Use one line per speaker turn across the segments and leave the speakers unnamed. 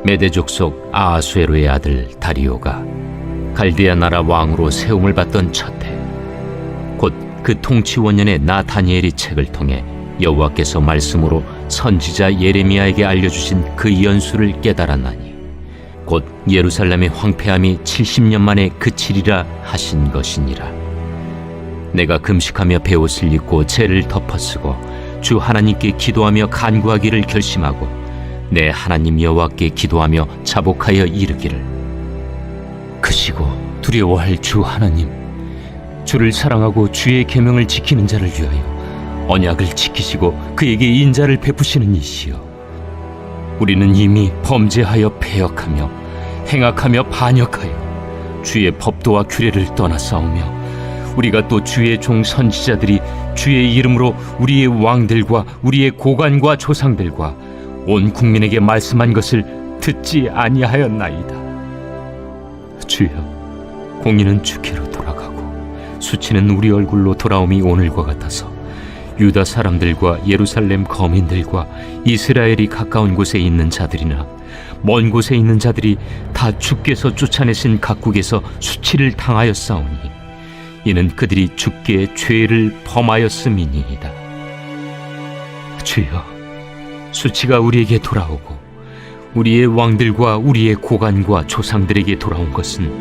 메대 족속 아하수에로의 아들 다리오가 갈대아 나라 왕으로 세움을 받던 첫해, 곧 그 통치 원년에 나 다니엘이 책을 통해 여호와께서 말씀으로 선지자 예레미야에게 알려주신 그 연수를 깨달았나니 곧 예루살렘의 황폐함이 70년 만에 그치리라 하신 것이니라. 내가 금식하며 베옷을 입고 죄를 덮어쓰고 주 하나님께 기도하며 간구하기를 결심하고 내 하나님 여호와께 기도하며 자복하여 이르기를, 크시고 두려워할 주 하나님, 주를 사랑하고 주의 계명을 지키는 자를 위하여 언약을 지키시고 그에게 인자를 베푸시는 이시여, 우리는 이미 범죄하여 패역하며 행악하며 반역하여 주의 법도와 규례를 떠나 싸우며 우리가 또 주의 종 선지자들이 주의 이름으로 우리의 왕들과 우리의 고관과 조상들과 온 국민에게 말씀한 것을 듣지 아니하였나이다. 주여, 공의는 주께로 돌아가고 수치는 우리 얼굴로 돌아옴이 오늘과 같아서 유다 사람들과 예루살렘 거민들과 이스라엘이 가까운 곳에 있는 자들이나 먼 곳에 있는 자들이 다 주께서 쫓아내신 각국에서 수치를 당하였사오니 이는 그들이 주께 죄를 범하였음이니이다. 주여, 수치가 우리에게 돌아오고 우리의 왕들과 우리의 고관과 조상들에게 돌아온 것은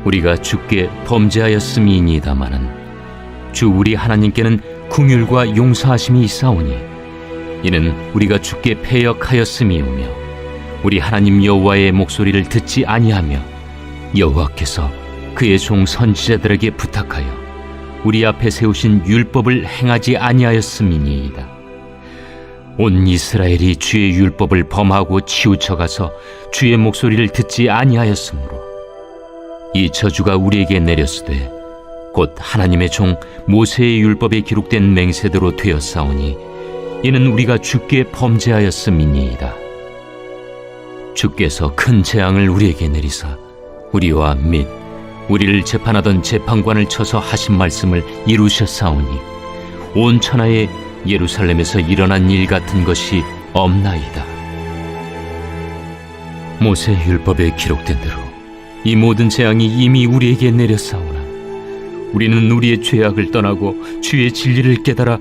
우리가 주께 범죄하였음이니이다마는 주 우리 하나님께는 긍휼과 용서하심이 있사오니 이는 우리가 주께 패역하였음이오며 우리 하나님 여호와의 목소리를 듣지 아니하며 여호와께서 그의 종 선지자들에게 부탁하여 우리 앞에 세우신 율법을 행하지 아니하였음이니이다. 온 이스라엘이 주의 율법을 범하고 치우쳐가서 주의 목소리를 듣지 아니하였으므로 이 저주가 우리에게 내렸으되 곧 하나님의 종 모세의 율법에 기록된 맹세대로 되었사오니 이는 우리가 주께 범죄하였음이니이다. 주께서 큰 재앙을 우리에게 내리사 우리와 및 우리를 재판하던 재판관을 쳐서 하신 말씀을 이루셨사오니 온 천하에 예루살렘에서 일어난 일 같은 것이 없나이다. 모세 율법에 기록된 대로 이 모든 재앙이 이미 우리에게 내렸사오나 우리는 우리의 죄악을 떠나고 주의 진리를 깨달아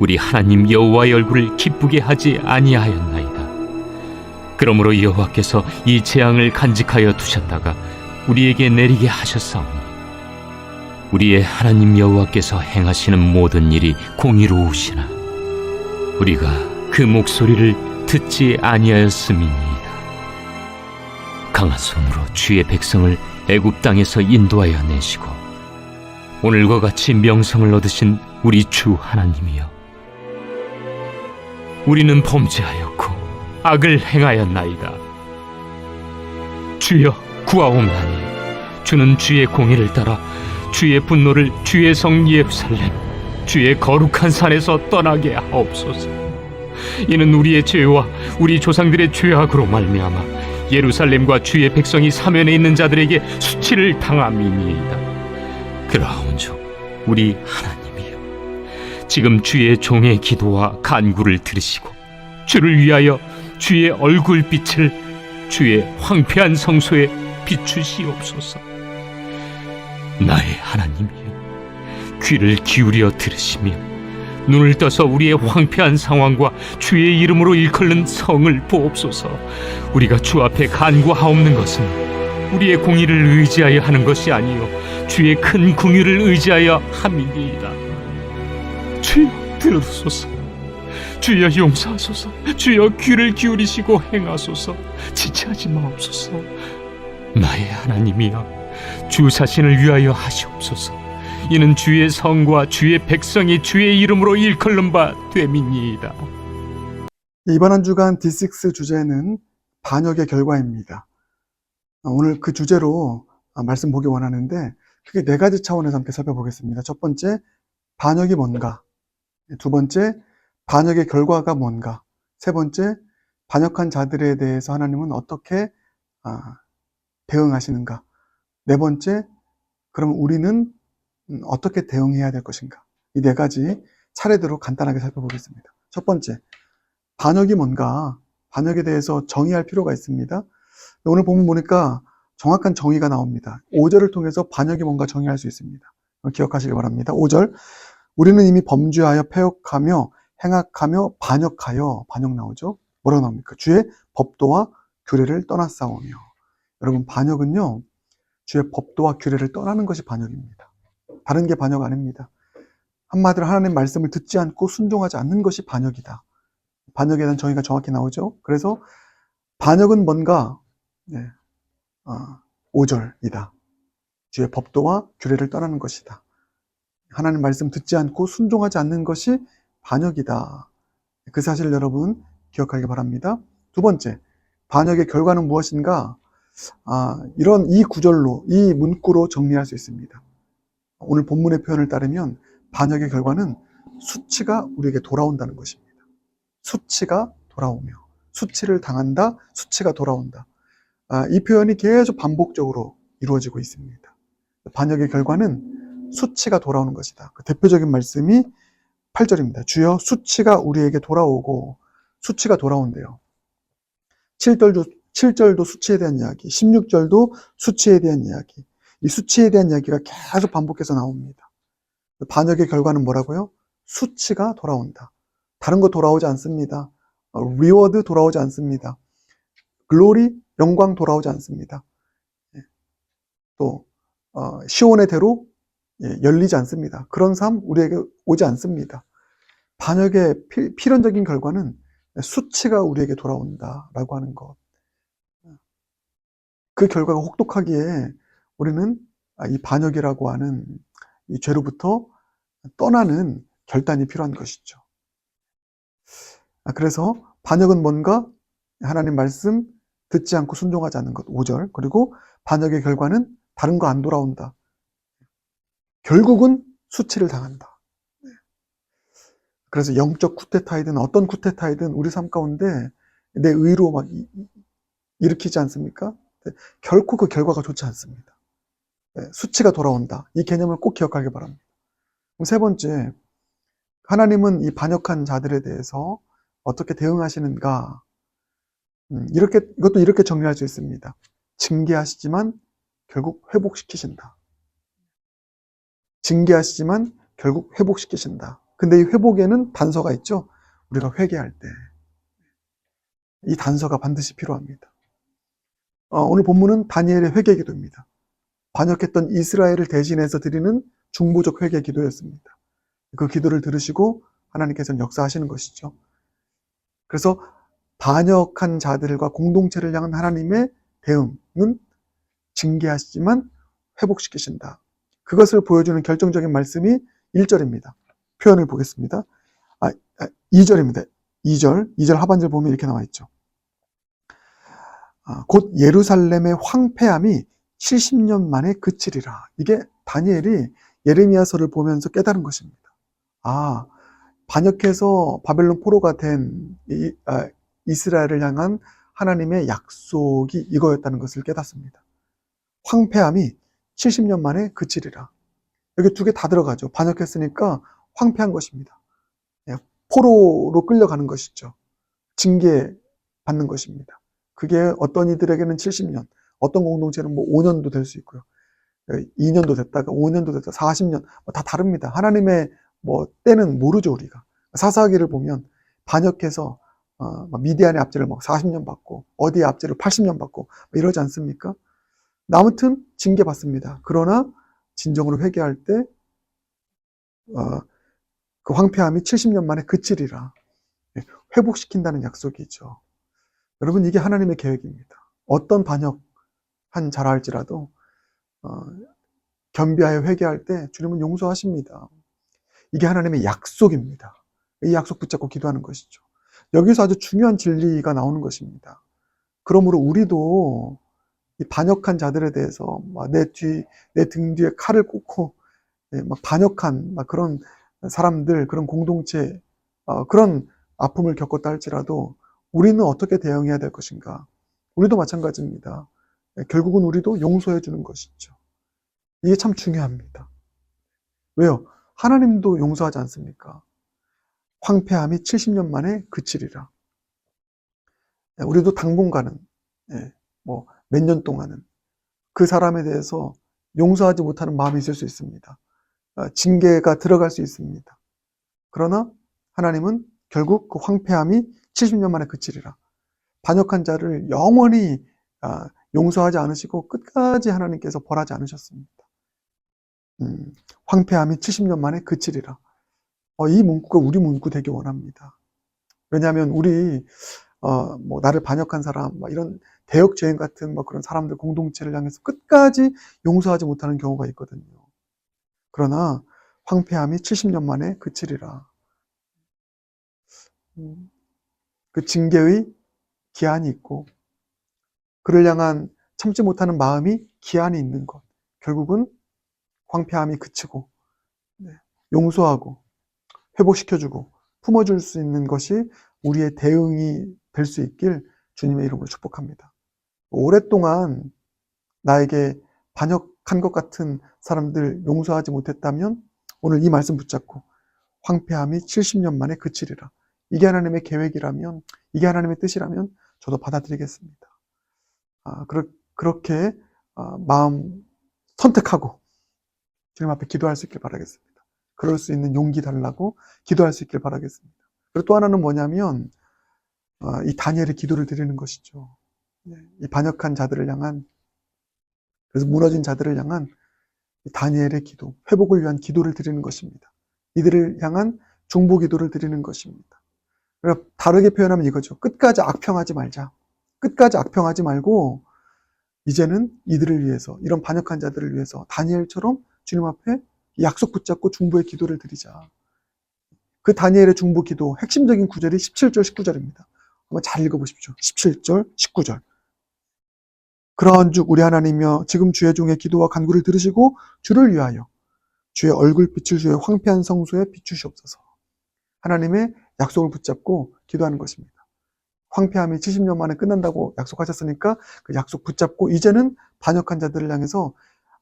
우리 하나님 여호와의 얼굴을 기쁘게 하지 아니하였나이다. 그러므로 여호와께서 이 재앙을 간직하여 두셨다가 우리에게 내리게 하셨사오니 우리의 하나님 여호와께서 행하시는 모든 일이 공의로우시나 우리가 그 목소리를 듣지 아니하였음이니이다. 강한 손으로 주의 백성을 애굽 땅에서 인도하여 내시고 오늘과 같이 명성을 얻으신 우리 주 하나님이여, 우리는 범죄하였고 악을 행하였나이다. 주여, 구하옵나니 주는 주의 공의를 따라 주의 분노를 주의 성 예루살렘 주의 거룩한 산에서 떠나게 하옵소서. 이는 우리의 죄와 우리 조상들의 죄악으로 말미암아 예루살렘과 주의 백성이 사면에 있는 자들에게 수치를 당함이니이다. 그러하온즉 우리 하나님이여, 지금 주의 종의 기도와 간구를 들으시고 주를 위하여 주의 얼굴빛을 주의 황폐한 성소에 비추시옵소서. 나의 하나님이여, 귀를 기울여 들으시며 눈을 떠서 우리의 황폐한 상황과 주의 이름으로 일컬는 성을 보옵소서. 우리가 주 앞에 간구하옵는 것은 우리의 공의를 의지하여 하는 것이 아니요 주의 큰 긍휼을 의지하여 함이니이다. 주여, 들으소서. 주여, 용서하소서. 주여, 귀를 기울이시고 행하소서. 지체하지 마옵소서. 나의 하나님이여, 주 자신을 위하여 하시옵소서. 이는 주의 성과 주의 백성이 주의 이름으로 일컬는 바 됨이니이다.
이번 한 주간 D6 주제는 반역의 결과입니다. 오늘 그 주제로 말씀 보기 원하는데 크게 네 가지 차원에서 함께 살펴보겠습니다. 첫 번째, 반역이 뭔가? 두 번째, 반역의 결과가 뭔가? 세 번째, 반역한 자들에 대해서 하나님은 어떻게 대응하시는가? 네 번째, 그럼 우리는 어떻게 대응해야 될 것인가? 이 네 가지 차례대로 간단하게 살펴보겠습니다. 첫 번째, 반역이 뭔가? 반역에 대해서 정의할 필요가 있습니다. 오늘 본문 보니까 정확한 정의가 나옵니다. 5절을 통해서 반역이 뭔가 정의할 수 있습니다. 기억하시기 바랍니다. 5절, 우리는 이미 범죄하여 패역하며 행악하며 반역 나오죠. 뭐라고 나옵니까? 주의 법도와 규례를 떠났사오며. 여러분, 반역은요, 주의 법도와 규례를 떠나는 것이 반역입니다. 다른 게 반역 아닙니다. 한마디로 하나님 말씀을 듣지 않고 순종하지 않는 것이 반역이다. 반역에 대한 정의가 정확히 나오죠. 그래서 반역은 뭔가 5절이다. 주의 법도와 규례를 떠나는 것이다. 하나님 말씀 듣지 않고 순종하지 않는 것이 반역이다. 그 사실을 여러분 기억하기 바랍니다. 두 번째, 반역의 결과는 무엇인가? 이 구절로, 이 문구로 정리할 수 있습니다. 오늘 본문의 표현을 따르면 반역의 결과는 수치가 우리에게 돌아온다는 것입니다. 수치가 돌아오며, 수치를 당한다, 수치가 돌아온다. 이 표현이 계속 반복적으로 이루어지고 있습니다. 반역의 결과는 수치가 돌아오는 것이다. 그 대표적인 말씀이 8절입니다. 주여 수치가 우리에게 돌아오고, 수치가 돌아온대요. 7절도 수치에 대한 이야기, 16절도 수치에 대한 이야기, 이 수치에 대한 이야기가 계속 반복해서 나옵니다. 반역의 결과는 뭐라고요? 수치가 돌아온다. 다른 거 돌아오지 않습니다. 리워드 돌아오지 않습니다. 글로리, 영광 돌아오지 않습니다. 또 시온의 대로 열리지 않습니다. 그런 삶 우리에게 오지 않습니다. 반역의 필연적인 결과는 수치가 우리에게 돌아온다라고 하는 것. 그 결과가 혹독하기에 우리는 이 반역이라고 하는 이 죄로부터 떠나는 결단이 필요한 것이죠. 그래서 반역은 뭔가? 하나님 말씀 듣지 않고 순종하지 않는 것, 5절. 그리고 반역의 결과는 다른 거 안 돌아온다. 결국은 수치를 당한다. 그래서 영적 쿠데타이든 어떤 쿠데타이든 우리 삶 가운데 내 의로 막 일으키지 않습니까? 결코 그 결과가 좋지 않습니다. 수치가 돌아온다. 이 개념을 꼭 기억하기 바랍니다. 세 번째, 하나님은 이 반역한 자들에 대해서 어떻게 대응하시는가? 이것도 이렇게 정리할 수 있습니다. 징계하시지만 결국 회복시키신다. 징계하시지만 결국 회복시키신다. 근데 이 회복에는 단서가 있죠. 우리가 회개할 때. 이 단서가 반드시 필요합니다. 오늘 본문은 다니엘의 회개 기도입니다. 반역했던 이스라엘을 대신해서 드리는 중보적 회개 기도였습니다. 그 기도를 들으시고 하나님께서는 역사하시는 것이죠. 그래서 반역한 자들과 공동체를 향한 하나님의 대응은 징계하시지만 회복시키신다. 그것을 보여주는 결정적인 말씀이 1절입니다. 표현을 보겠습니다. 2절입니다. 2절 하반절 보면 이렇게 나와 있죠. 곧 예루살렘의 황폐함이 70년 만에 그치리라. 이게 다니엘이 예레미야서를 보면서 깨달은 것입니다. 반역해서 바벨론 포로가 된 이스라엘을 향한 하나님의 약속이 이거였다는 것을 깨닫습니다. 황폐함이 70년 만에 그치리라. 여기 두 개 다 들어가죠. 반역했으니까 황폐한 것입니다. 포로로 끌려가는 것이죠. 징계받는 것입니다. 그게 어떤 이들에게는 70년, 어떤 공동체는 5년도 될 수 있고요. 2년도 됐다가 5년도 됐다가 40년, 다 다릅니다. 하나님의 때는 모르죠, 우리가. 사사기를 보면 반역해서 미디안의 압제를 40년 받고 어디의 압제를 80년 받고 이러지 않습니까? 아무튼 징계받습니다. 그러나 진정으로 회개할 때 그 황폐함이 70년 만에 그치리라. 회복시킨다는 약속이죠. 여러분, 이게 하나님의 계획입니다. 어떤 반역한 자라 할지라도 겸비하여 회개할 때 주님은 용서하십니다. 이게 하나님의 약속입니다. 이 약속 붙잡고 기도하는 것이죠. 여기서 아주 중요한 진리가 나오는 것입니다. 그러므로 우리도 이 반역한 자들에 대해서 내 등 뒤에 칼을 꽂고 반역한 그런 사람들, 그런 공동체, 그런 아픔을 겪었다 할지라도 우리는 어떻게 대응해야 될 것인가? 우리도 마찬가지입니다. 결국은 우리도 용서해 주는 것이죠. 이게 참 중요합니다. 왜요? 하나님도 용서하지 않습니까? 황폐함이 70년 만에 그치리라. 우리도 당분간은, 뭐 몇 년 동안은 그 사람에 대해서 용서하지 못하는 마음이 있을 수 있습니다. 징계가 들어갈 수 있습니다. 그러나 하나님은 결국 그 황폐함이 70년 만에 그치리라. 반역한 자를 영원히 용서하지 않으시고 끝까지 하나님께서 벌하지 않으셨습니다. 황폐함이 70년 만에 그치리라. 이 문구가 우리 문구 되기 원합니다. 왜냐하면 우리 뭐 나를 반역한 사람, 이런 대역죄인 같은 그런 사람들 공동체를 향해서 끝까지 용서하지 못하는 경우가 있거든요. 그러나 황폐함이 70년 만에 그치리라. 그 징계의 기한이 있고 그를 향한 참지 못하는 마음이 기한이 있는 것. 결국은 황폐함이 그치고 용서하고 회복시켜주고 품어줄 수 있는 것이 우리의 대응이 될 수 있길 주님의 이름으로 축복합니다. 오랫동안 나에게 반역한 것 같은 사람들 용서하지 못했다면 오늘 이 말씀 붙잡고 황폐함이 70년 만에 그치리라. 이게 하나님의 계획이라면, 이게 하나님의 뜻이라면 저도 받아들이겠습니다. 그렇게 마음 선택하고 주님 앞에 기도할 수 있길 바라겠습니다. 그럴 수 있는 용기 달라고 기도할 수 있길 바라겠습니다. 그리고 또 하나는 뭐냐면 이 다니엘의 기도를 드리는 것이죠. 이 반역한 자들을 향한, 그래서 무너진 자들을 향한 다니엘의 기도, 회복을 위한 기도를 드리는 것입니다. 이들을 향한 중보 기도를 드리는 것입니다. 그러니까 다르게 표현하면 이거죠. 끝까지 악평하지 말자. 끝까지 악평하지 말고 이제는 이들을 위해서, 이런 반역한 자들을 위해서 다니엘처럼 주님 앞에 약속 붙잡고 중보의 기도를 드리자. 그 다니엘의 중보 기도 핵심적인 구절이 17절, 19절입니다. 한번 잘 읽어보십시오. 17절, 19절. 그러한즉 우리 하나님이여 지금 주의 종의 기도와 간구를 들으시고 주를 위하여 주의 얼굴빛을 주의 황폐한 성소에 비추시옵소서. 하나님의 약속을 붙잡고 기도하는 것입니다. 황폐함이 70년 만에 끝난다고 약속하셨으니까 그 약속 붙잡고 이제는 반역한 자들을 향해서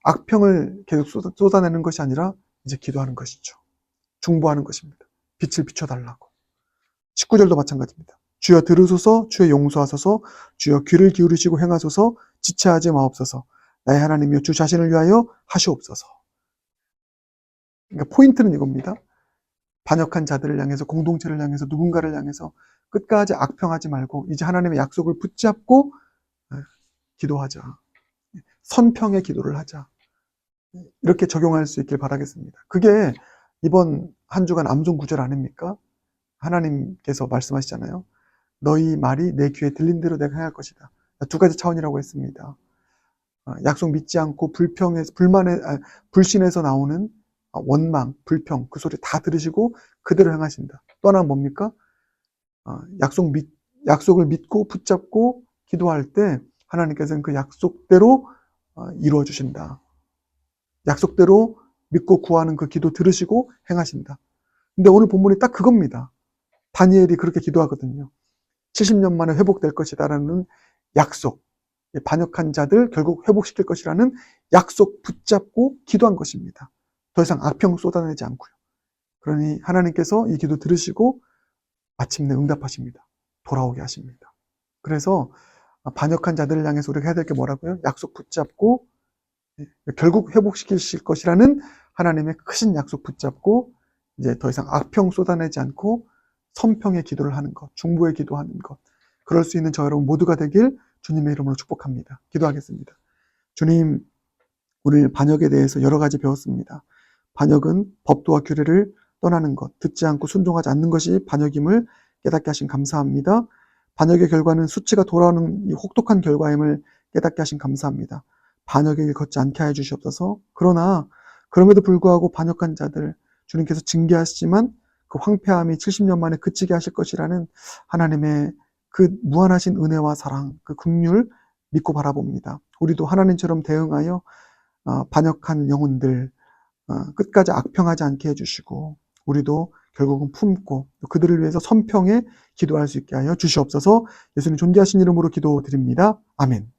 악평을 계속 쏟아내는 것이 아니라 이제 기도하는 것이죠. 중보하는 것입니다. 빛을 비춰달라고. 19절도 마찬가지입니다. 주여 들으소서, 주여 용서하소서, 주여 귀를 기울이시고 행하소서, 지체하지 마옵소서, 나의 하나님이여 주 자신을 위하여 하시옵소서. 그러니까 포인트는 이겁니다. 반역한 자들을 향해서, 공동체를 향해서, 누군가를 향해서 끝까지 악평하지 말고 이제 하나님의 약속을 붙잡고 기도하자. 선평의 기도를 하자. 이렇게 적용할 수 있길 바라겠습니다. 그게 이번 한 주간 암송 구절 아닙니까? 하나님께서 말씀하시잖아요. 너희 말이 내 귀에 들린 대로 내가 행할 것이다. 두 가지 차원이라고 했습니다. 약속 믿지 않고 불신에서 나오는 원망, 불평, 그 소리 다 들으시고 그대로 행하신다. 또 하나는 뭡니까? 약속을 믿고 붙잡고 기도할 때 하나님께서는 그 약속대로 이루어 주신다. 약속대로 믿고 구하는 그 기도 들으시고 행하신다. 근데 오늘 본문이 딱 그겁니다. 다니엘이 그렇게 기도하거든요. 70년 만에 회복될 것이다라는 약속, 반역한 자들 결국 회복시킬 것이라는 약속 붙잡고 기도한 것입니다. 더 이상 악평 쏟아내지 않고요. 그러니 하나님께서 이 기도 들으시고 마침내 응답하십니다. 돌아오게 하십니다. 그래서 반역한 자들을 향해서 우리가 해야 될 게 뭐라고요? 약속 붙잡고 결국 회복시키실 것이라는 하나님의 크신 약속 붙잡고 이제 더 이상 악평 쏟아내지 않고 선평의 기도를 하는 것, 중보의 기도하는 것, 그럴 수 있는 저 여러분 모두가 되길 주님의 이름으로 축복합니다. 기도하겠습니다. 주님, 오늘 반역에 대해서 여러 가지 배웠습니다. 반역은 법도와 규례를 떠나는 것, 듣지 않고 순종하지 않는 것이 반역임을 깨닫게 하신 감사합니다. 반역의 결과는 수치가 돌아오는 이 혹독한 결과임을 깨닫게 하신 감사합니다. 반역의 길 걷지 않게 하여 주시옵소서. 그러나 그럼에도 불구하고 반역한 자들 주님께서 징계하시지만 그 황폐함이 70년 만에 그치게 하실 것이라는 하나님의 그 무한하신 은혜와 사랑, 그 긍휼 믿고 바라봅니다. 우리도 하나님처럼 대응하여 반역한 영혼들 끝까지 악평하지 않게 해주시고 우리도 결국은 품고 그들을 위해서 선평에 기도할 수 있게 하여 주시옵소서. 예수님 존귀하신 이름으로 기도드립니다. 아멘.